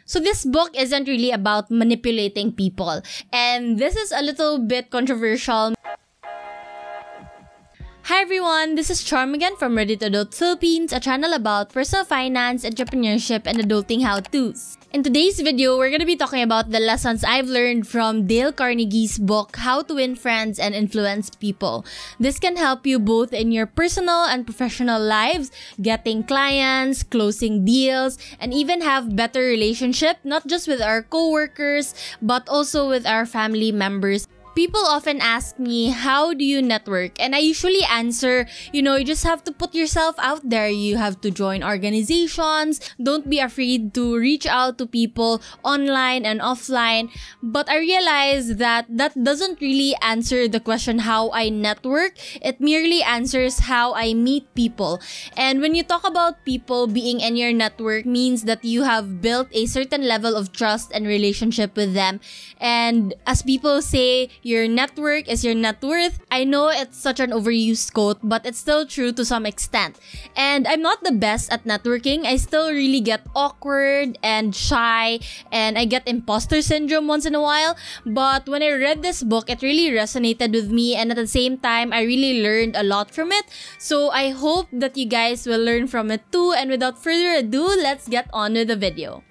So this book isn't really about manipulating people. And this is a little bit controversial. Hi everyone, this is Charm again from Ready to Adult Philippines, a channel about personal finance, entrepreneurship, and adulting how-tos. In today's video, we're going to be talking about the lessons I've learned from Dale Carnegie's book, How to Win Friends and Influence People. This can help you both in your personal and professional lives, getting clients, closing deals, and even have better relationship, not just with our coworkers, but also with our family members. People often ask me, how do you network? And I usually answer, you just have to put yourself out there. You have to join organizations. Don't be afraid to reach out to people online and offline. But I realize that doesn't really answer the question how I network. It merely answers how I meet people. And when you talk about people being in your network means that you have built a certain level of trust and relationship with them. And as people say, your network is your net worth. I know it's such an overused quote, but it's still true to some extent. And I'm not the best at networking. I still really get awkward and shy, and I get imposter syndrome once in a while. But when I read this book, it really resonated with me, and at the same time, I really learned a lot from it. So I hope that you guys will learn from it too. And without further ado, let's get on with the video.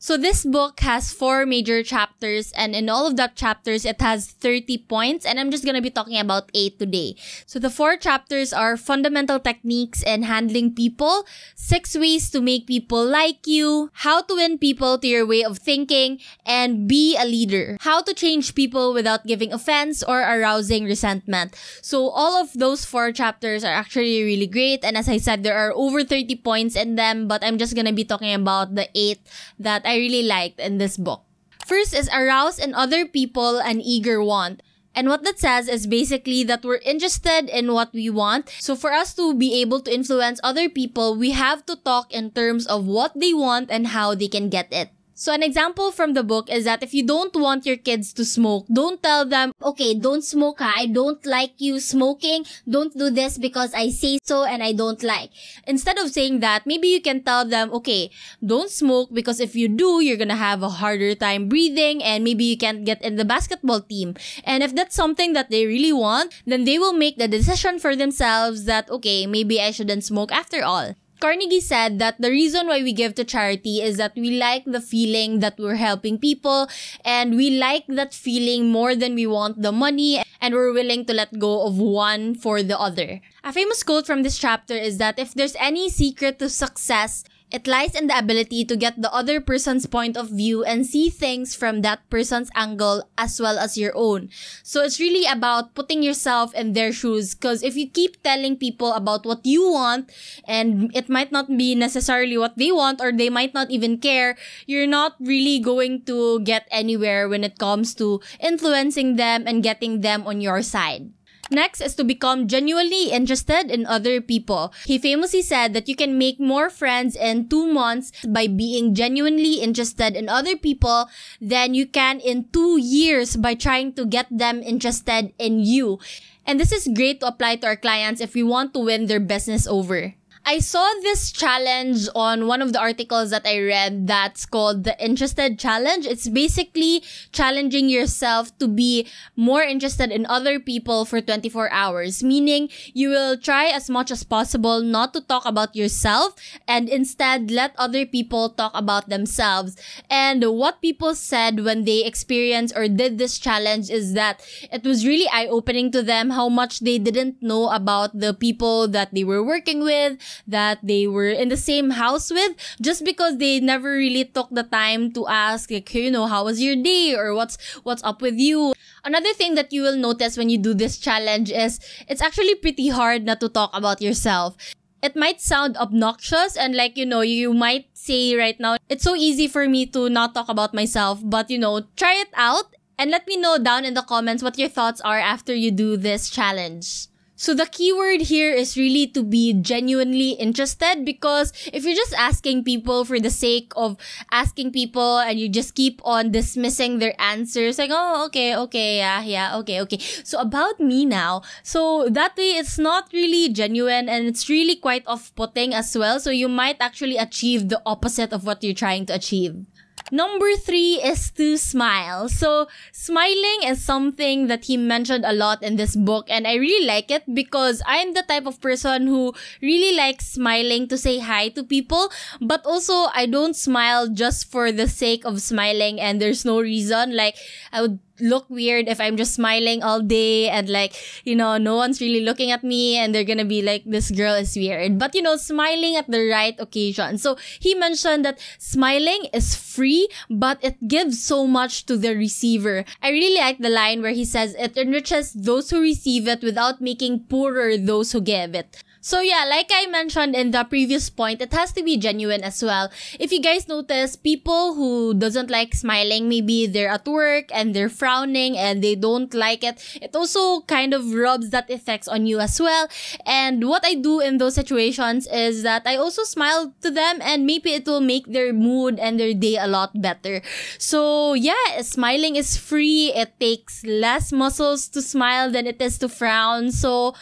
So this book has 4 major chapters, and in all of that chapters, it has 30 points, and I'm just gonna be talking about 8 today. So the 4 chapters are fundamental techniques in handling people, 6 ways to make people like you, how to win people to your way of thinking, and be a leader, how to change people without giving offense or arousing resentment. So all of those 4 chapters are actually really great, and as I said, there are over 30 points in them, but I'm just gonna be talking about the 8 that I really liked in this book. First is arouse in other people an eager want. And what that says is basically that we're interested in what we want. So for us to be able to influence other people, we have to talk in terms of what they want and how they can get it. So an example from the book is that if you don't want your kids to smoke, don't tell them, okay, don't smoke, I don't like you smoking. Don't do this because I say so and I don't like. Instead of saying that, maybe you can tell them, okay, don't smoke because if you do, you're gonna have a harder time breathing and maybe you can't get in the basketball team. And if that's something that they really want, then they will make the decision for themselves that, okay, maybe I shouldn't smoke after all. Carnegie said that the reason why we give to charity is that we like the feeling that we're helping people, and we like that feeling more than we want the money, and we're willing to let go of one for the other. A famous quote from this chapter is that if there's any secret to success, it lies in the ability to get the other person's point of view and see things from that person's angle as well as your own. So it's really about putting yourself in their shoes, because if you keep telling people about what you want and it might not be necessarily what they want or they might not even care, you're not really going to get anywhere when it comes to influencing them and getting them on your side. Next is to become genuinely interested in other people. He famously said that you can make more friends in 2 months by being genuinely interested in other people than you can in 2 years by trying to get them interested in you. And this is great to apply to our clients if we want to win their business over. I saw this challenge on one of the articles that I read that's called the Interested Challenge. It's basically challenging yourself to be more interested in other people for 24 hours, meaning you will try as much as possible not to talk about yourself and instead let other people talk about themselves. And what people said when they experienced or did this challenge is that it was really eye-opening to them how much they didn't know about the people that they were working with, that they were in the same house with, just because they never really took the time to ask, like, how was your day, or what's up with you. Another thing that you will notice when you do this challenge is it's actually pretty hard not to talk about yourself. It might sound obnoxious and you might say right now, it's so easy for me to not talk about myself, but try it out and let me know down in the comments what your thoughts are after you do this challenge. So the keyword here is really to be genuinely interested, because if you're just asking people for the sake of asking people and you just keep on dismissing their answers, like, oh, okay, yeah, okay. So about me now, so that way it's not really genuine and it's really quite off-putting as well. So you might actually achieve the opposite of what you're trying to achieve. Number 3 is to smile. So smiling is something that he mentioned a lot in this book, and I really like it because I'm the type of person who really likes smiling to say hi to people, but also I don't smile just for the sake of smiling and there's no reason. Like, I would look weird if I'm just smiling all day and like, no one's really looking at me and they're gonna be like, this girl is weird. But smiling at the right occasion. So he mentioned that smiling is free, but it gives so much to the receiver. I really like the line where he says it enriches those who receive it without making poorer those who give it. So yeah, like I mentioned in the previous point, it has to be genuine as well. If you guys notice, people who doesn't like smiling, maybe they're at work and they're frowning and they don't like it, it also kind of rubs that effects on you as well. And what I do in those situations is that I also smile to them, and maybe it will make their mood and their day a lot better. So yeah, smiling is free. It takes less muscles to smile than it is to frown. So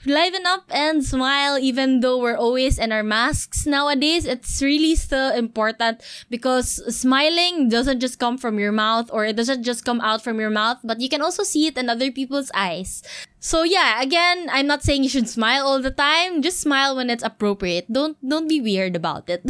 liven up and smile, even though we're always in our masks nowadays. It's really still important, because smiling doesn't just come from your mouth, or it doesn't just come out from your mouth, but you can also see it in other people's eyes. So yeah, again, I'm not saying you should smile all the time. Just smile when it's appropriate. Don't be weird about it.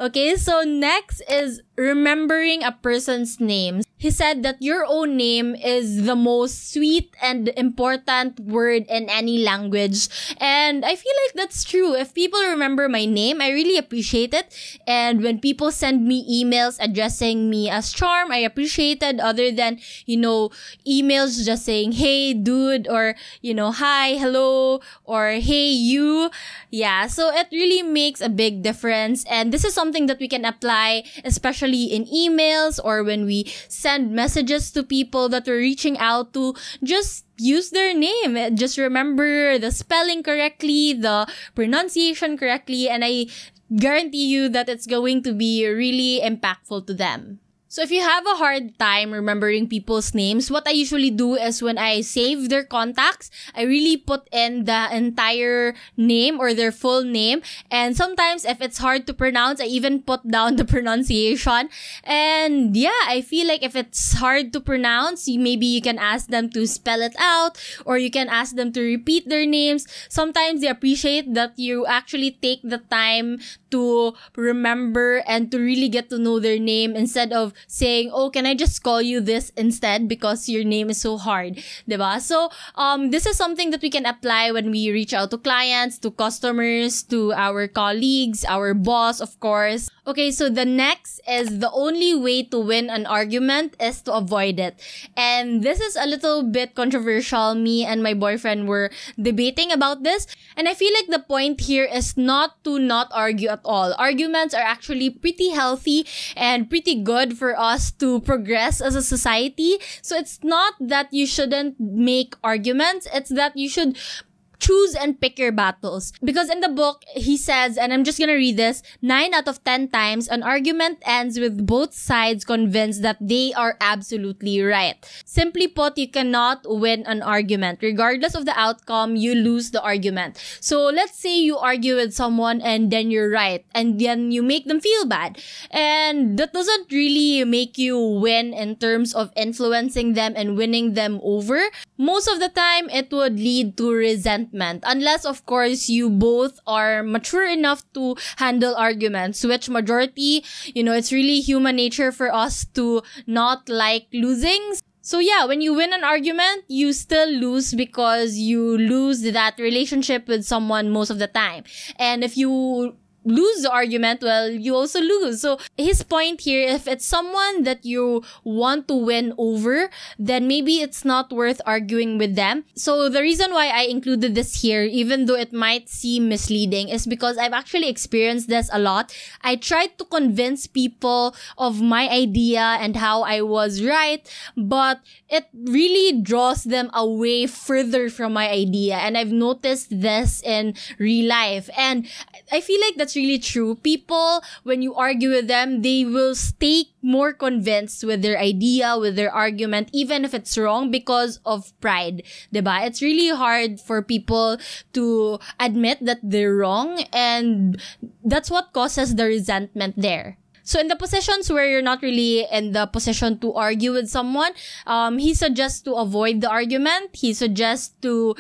Okay, so next is remembering a person's name. He said that your own name is the most sweet and important word in any language. And I feel like that's true. If people remember my name, I really appreciate it. And when people send me emails addressing me as Charm, I appreciate it, other than, emails just saying, hey, dude, or, hi, hello, or hey, you. Yeah, so it really makes a big difference. And this is something that we can apply, especially in emails or when we send messages to people that we're reaching out to. Just use their name. Just remember the spelling correctly, the pronunciation correctly, and I guarantee you that it's going to be really impactful to them. So if you have a hard time remembering people's names, what I usually do is when I save their contacts, I really put in the entire name or their full name. And sometimes if it's hard to pronounce, I even put down the pronunciation. And yeah, I feel like if it's hard to pronounce, maybe you can ask them to spell it out, or you can ask them to repeat their names. Sometimes they appreciate that you actually take the time to remember and to really get to know their name, instead of saying, oh, can I just call you this instead because your name is so hard, diba? So this is something that we can apply when we reach out to clients, to customers, to our colleagues, our boss, of course. Okay, so the next is the only way to win an argument is to avoid it. And this is a little bit controversial. Me and my boyfriend were debating about this. And I feel like the point here is not to not argue at all. Arguments are actually pretty healthy and pretty good for us to progress as a society. So it's not that you shouldn't make arguments. It's that you should choose and pick your battles. Because in the book, he says, and I'm just gonna read this, 9 out of 10 times, an argument ends with both sides convinced that they are absolutely right. Simply put, you cannot win an argument. Regardless of the outcome, you lose the argument. So let's say you argue with someone and then you're right, and then you make them feel bad. And that doesn't really make you win in terms of influencing them and winning them over. Most of the time, it would lead to resentment. Unless, of course, you both are mature enough to handle arguments, which majority, it's really human nature for us to not like losing. So yeah, when you win an argument, you still lose because you lose that relationship with someone most of the time. And if you lose the argument, well, you also lose. So his point here, if it's someone that you want to win over, then maybe it's not worth arguing with them. So the reason why I included this here, even though it might seem misleading, is because I've actually experienced this a lot. I tried to convince people of my idea and how I was right, but it really draws them away further from my idea. And I've noticed this in real life. And I feel like that's really true. People, when you argue with them, they will stay more convinced with their idea, with their argument, even if it's wrong, because of pride, diba? It's really hard for people to admit that they're wrong, and that's what causes the resentment there. So in the positions where you're not really in the position to argue with someone, he suggests to avoid the argument. He suggests to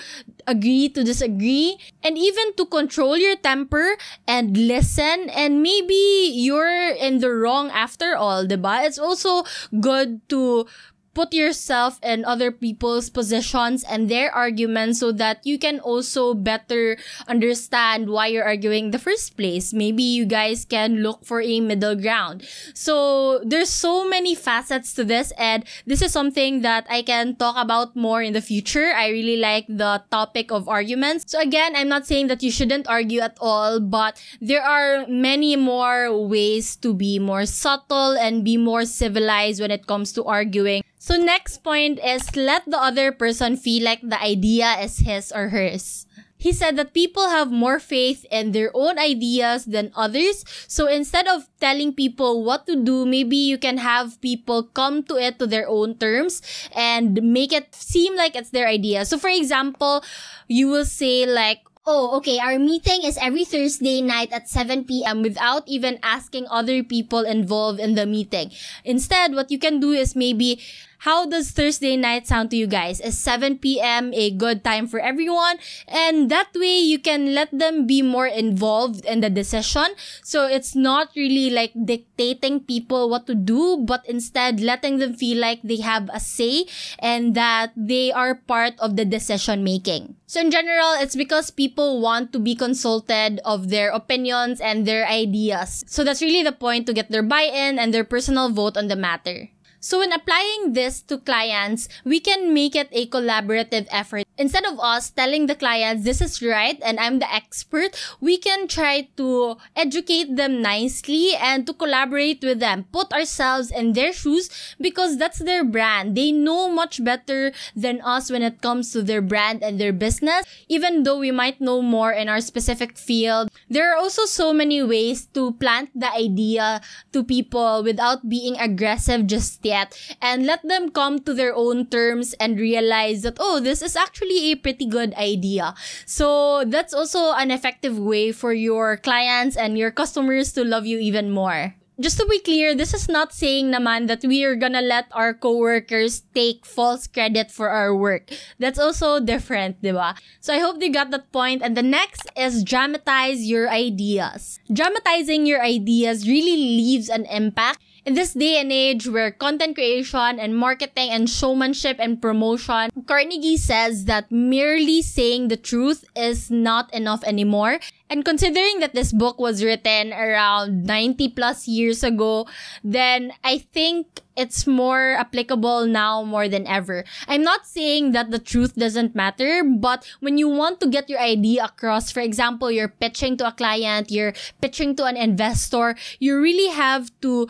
agree to disagree, and even to control your temper and listen. And maybe you're in the wrong after all, diba? It's also good to put yourself in other people's positions and their arguments so that you can also better understand why you're arguing in the first place. Maybe you guys can look for a middle ground. So there's so many facets to this, and this is something that I can talk about more in the future. I really like the topic of arguments. So again, I'm not saying that you shouldn't argue at all, but there are many more ways to be more subtle and be more civilized when it comes to arguing. So next point is, let the other person feel like the idea is his or hers. He said that people have more faith in their own ideas than others. So instead of telling people what to do, maybe you can have people come to it to their own terms and make it seem like it's their idea. So for example, you will say like, oh, okay, our meeting is every Thursday night at 7 p.m. without even asking other people involved in the meeting. Instead, what you can do is maybe, how does Thursday night sound to you guys? Is 7 p.m. a good time for everyone? And that way, you can let them be more involved in the decision. So it's not really like dictating people what to do, but instead letting them feel like they have a say and that they are part of the decision making. So in general, it's because people want to be consulted of their opinions and their ideas. So that's really the point, to get their buy-in and their personal vote on the matter. So when applying this to clients, we can make it a collaborative effort. Instead of us telling the clients, this is right and I'm the expert, we can try to educate them nicely and to collaborate with them. Put ourselves in their shoes because that's their brand. They know much better than us when it comes to their brand and their business. Even though we might know more in our specific field, there are also so many ways to plant the idea to people without being aggressive just yet, and let them come to their own terms and realize that, oh, this is actually a pretty good idea. So that's also an effective way for your clients and your customers to love you even more. Just to be clear, this is not saying naman that we are gonna let our coworkers take false credit for our work. That's also different, diba? So I hope you got that point. And the next is dramatize your ideas. Dramatizing your ideas really leaves an impact. In this day and age where content creation and marketing and showmanship and promotion, Carnegie says that merely saying the truth is not enough anymore. And considering that this book was written around 90 plus years ago, then I think it's more applicable now more than ever. I'm not saying that the truth doesn't matter, but when you want to get your idea across, for example, you're pitching to a client, you're pitching to an investor, you really have to,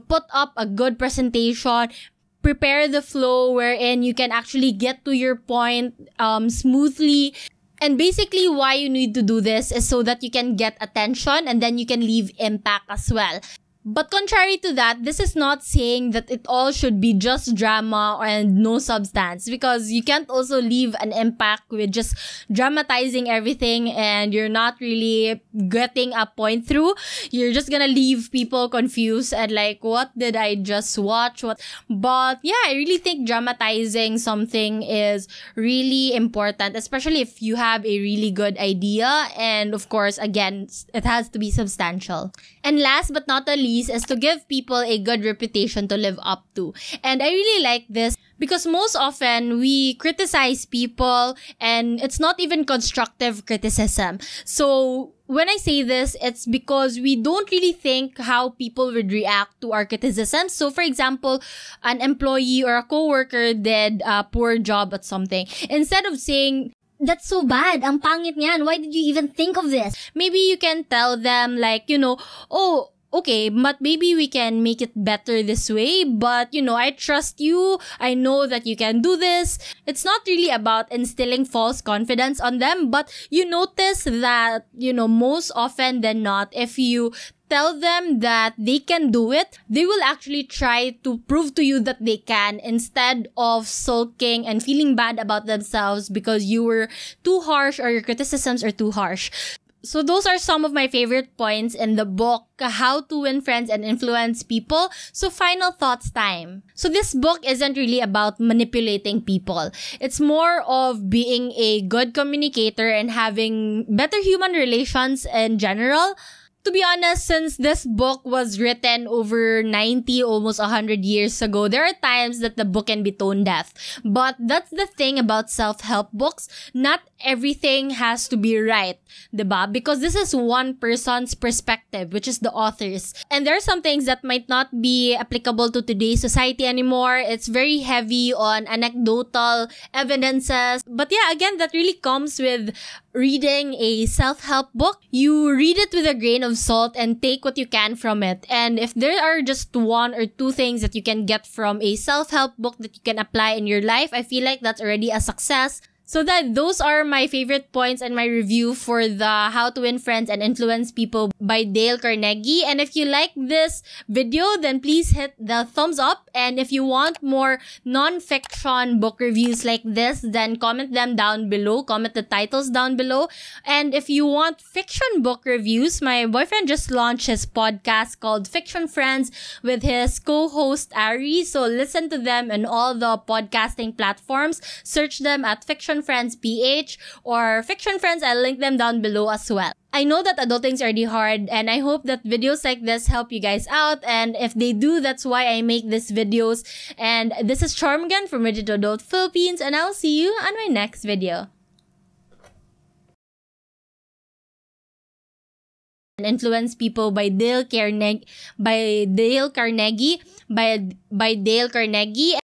put up a good presentation, prepare the flow wherein you can actually get to your point smoothly. And basically why you need to do this is so that you can get attention and then you can leave impact as well. But contrary to that, this is not saying that it all should be just drama and no substance, because you can't also leave an impact with just dramatizing everything and you're not really getting a point through. You're just gonna leave people confused and like, what did I just watch? But yeah, I really think dramatizing something is really important, especially if you have a really good idea. And of course, again, it has to be substantial. And last but not the least is to give people a good reputation to live up to. And I really like this because most often we criticize people and it's not even constructive criticism. So when I say this, it's because we don't really think how people would react to our criticisms. So, for example, an employee or a coworker did a poor job at something. Instead of saying, "That's so bad, ang pangit niyan, why did you even think of this?" Maybe you can tell them like, "Oh, okay, but maybe we can make it better this way. But, I trust you. I know that you can do this." It's not really about instilling false confidence on them, but you notice that, most often than not, if you tell them that they can do it, they will actually try to prove to you that they can, instead of sulking and feeling bad about themselves because you were too harsh or your criticisms are too harsh. So those are some of my favorite points in the book, How to Win Friends and Influence People. So final thoughts time. So this book isn't really about manipulating people. It's more of being a good communicator and having better human relations in general. To be honest, since this book was written over 90, almost 100 years ago, there are times that the book can be tone deaf. But that's the thing about self-help books. Not everything has to be right, diba? Because this is one person's perspective, which is the author's. And there are some things that might not be applicable to today's society anymore. It's very heavy on anecdotal evidences. But yeah, again, that really comes with reading a self-help book. You read it with a grain of salt and take what you can from it. And if there are just one or two things that you can get from a self-help book that you can apply in your life, I feel like that's already a success. So those are my favorite points and my review for the How to Win Friends and Influence People by Dale Carnegie. And if you like this video, then please hit the thumbs up. And if you want more non-fiction book reviews like this, then comment them down below. Comment the titles down below. And if you want fiction book reviews, my boyfriend just launched his podcast called Fiction Friends with his co-host Ari. So listen to them on all the podcasting platforms. Search them at Fiction Friends PH or Fiction Friends. I'll link them down below as well. I know that adulting is already hard, and I hope that videos like this help you guys out. And if they do, that's why I make these videos. And this is Charm again from Ready to Adult Philippines, and I'll see you on my next video. Influence People by Dale Carnegie.